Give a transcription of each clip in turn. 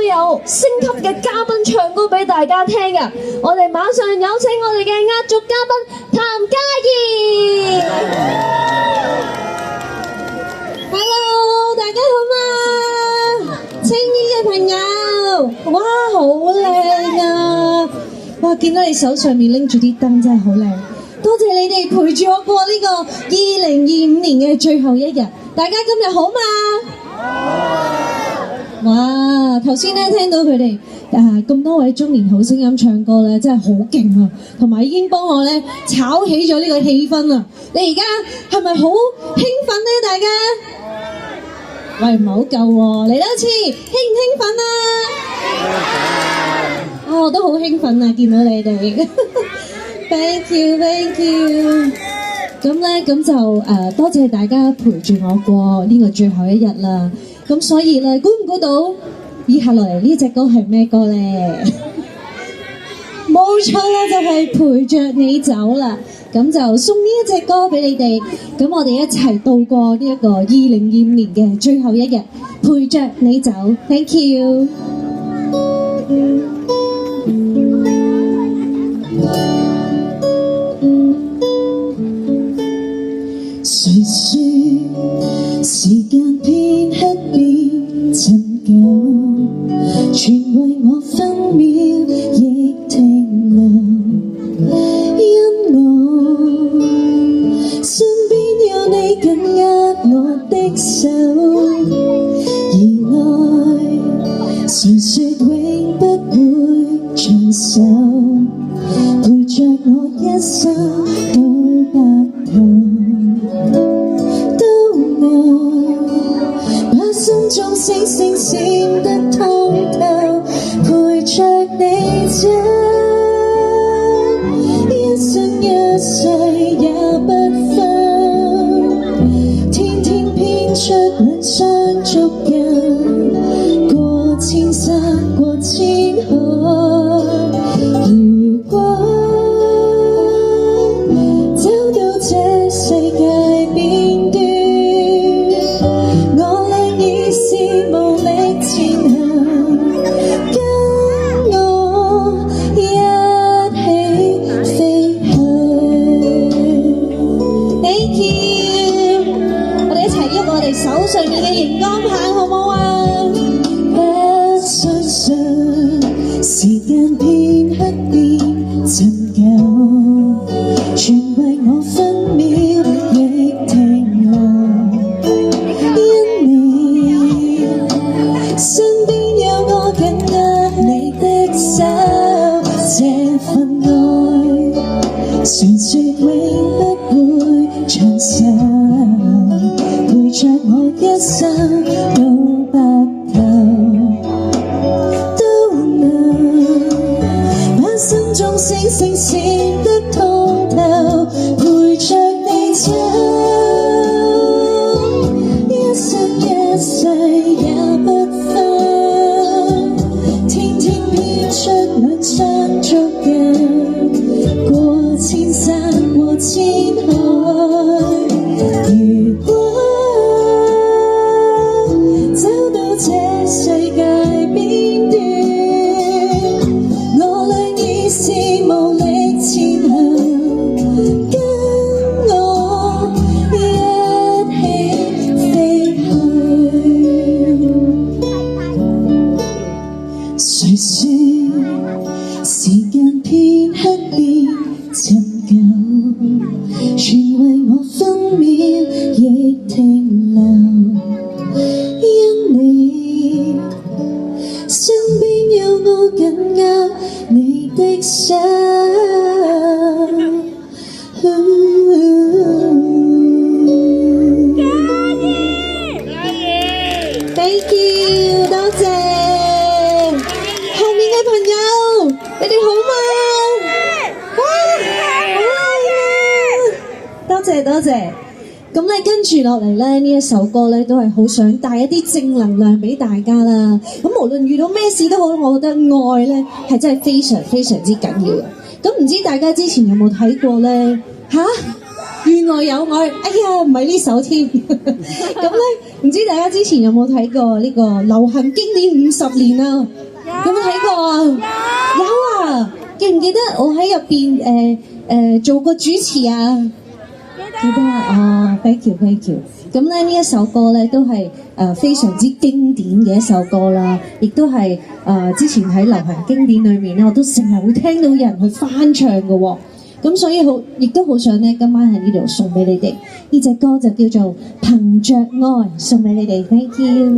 會有星級嘅嘉賓唱歌俾大家聽嘅。我哋馬上有請我哋嘅壓軸嘉賓譚嘉儀。Hello， 大家好嘛？青衣嘅朋友，哇，好靚啊！哇，見到你手上面拎住啲燈真係好靚。多謝你哋陪住我過呢個2025年嘅最後一日。大家今日好嘛？哇！頭先咧聽到佢哋咁多位中年好聲音唱歌咧，真係好勁啊！同埋已經幫我咧炒起咗呢個氣氛啊！你而家係咪好興奮咧？大家？喂，唔係好夠喎，嚟多次，興唔興奮啊？我都好興奮啊！見到你哋，thank you，thank you。咁就多謝大家陪住我過呢個最後一日啦。咁所以咧，估唔估到以下落嚟呢隻歌係咩歌咧？冇錯啦，就係陪着你走啦。咁就送呢一隻歌俾你哋，咁我哋一齊度過呢一個2025年嘅最後一日，陪着你走。Thank you。誰說時間片刻變陳舊，全為我分秒亦停留，因我身邊有你緊握我的手，而愛誰說永不會長壽，陪着我一生到白頭。心中星星閃得通透，陪着你走，一生一世也不分，天天編出兩雙足印，過千山過千海。如果走到這世界邊端，是無力前行，跟我一起飛去。Thank you， 我哋一齊喐我哋手上面嘅熒光棒，好唔好啊？不相信時間片刻變陳舊，全為我分秒亦停留。身邊有我緊握你的手，這份愛傳說永不會長壽，陪着我一生到白頭，都能把心中星星閃得通透，陪着你走，一生一世也不出兩雙足印，過千山過千海。如果走到這世界邊端，我倆已是無力前行，跟我一起飛去。誰說時間片刻變陳舊，全為我分秒亦停留，因你身邊有我緊握你的手。Thank you， 多謝。你哋好嘛？哇，好靚啊！多謝多謝。咁咧跟住落嚟咧，呢一首歌咧都係好想帶一啲正能量俾大家啦。咁無論遇到咩事都好，我覺得愛咧係真係非常非常之緊要嘅。咁唔知大家之前有冇睇過咧？嚇？原來有愛，哎呀，唔係呢首添。咁咧，唔知大家之前有冇睇過呢個流行經典50年啊？有冇睇過啊？有啊！記唔記得我喺入邊做過主持啊？記得啊，thank you。咁咧呢一首歌咧都係非常之經典嘅一首歌啦，亦都係之前喺流行經典裏面咧，我都成日會聽到有人去翻唱嘅喎。咁所以亦都好想咧，今晚喺呢度送俾你哋呢隻歌就叫做《憑着愛》，送俾你哋 ，thank you。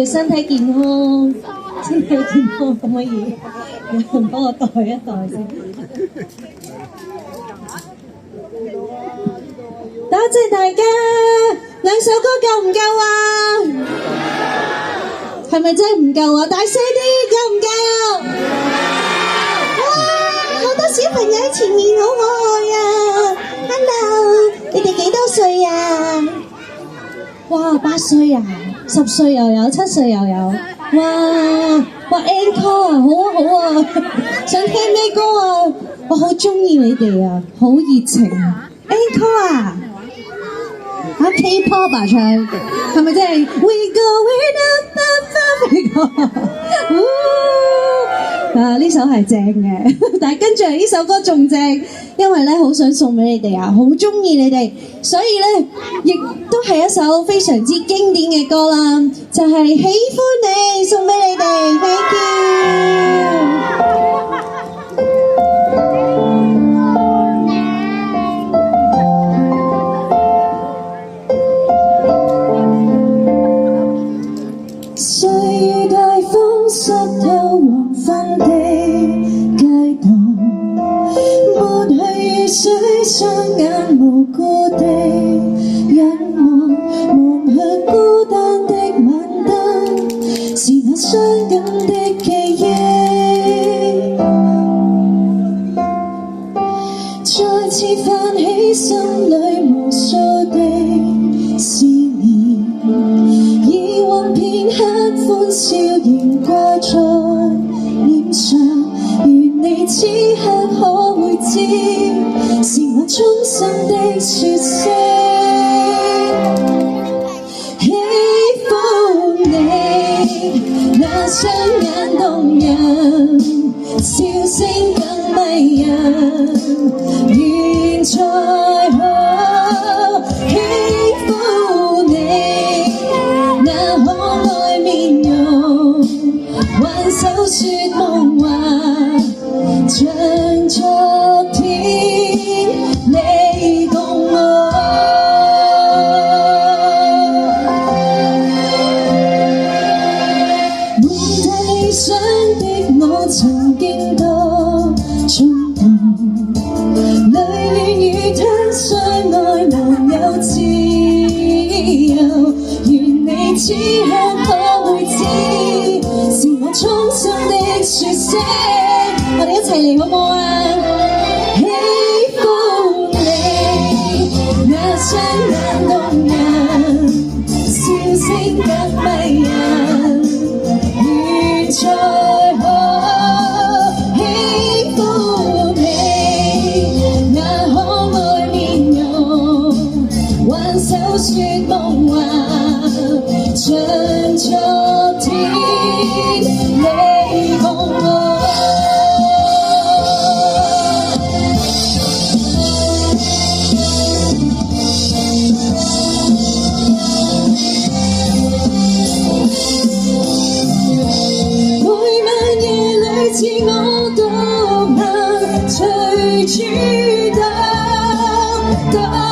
身體健康，可唔可以有人幫我袋一袋先？多謝大家，兩首歌夠唔夠啊？係咪真係唔夠啊？大聲啲，夠唔夠？哇！好多小朋友喺前面，好可愛啊！ Hello，你哋幾多歲啊？哇，8歲啊，10歲又有，7歲又有。哇 encore 啊，好啊好啊，想聽咩歌啊？我好中意你哋啊，好熱情。encore 啊，K-pop 啊唱，係咪真係 We going up up up？ 呢首係正嘅，但係跟住呢首歌仲正，因為咧好想送俾你哋啊，好中意你哋，所以咧亦都係一首非常之經典嘅歌啦，就係喜歡你，送俾你哋 ，thank you。歲月大風濕透黃昏的街道，抹去雨水，雙眼無辜的仰望，望向孤單的晚燈，是那傷感的記憶，再次泛起心裏無數的思念。以往片刻歡笑仍掛在臉上，願你此刻可會知，是我衷心的說聲喜歡你，那雙眼動人，笑聲更迷人，願再可喜歡你。那可愛面容，挽手說夢話，像昨天你共我。滿帶理想的我，曾經多衝動，淚戀與他相愛，還有自由。你此刻可會知，是我衷心的說聲，我哋一齊嚟好唔好啊？喜歡你，那雙眼動人，笑聲更迷人，願再可喜歡你，那可愛面容，挽手說夢話。像昨天你共我，每晚夜裏自我獨行，隨處兜兜。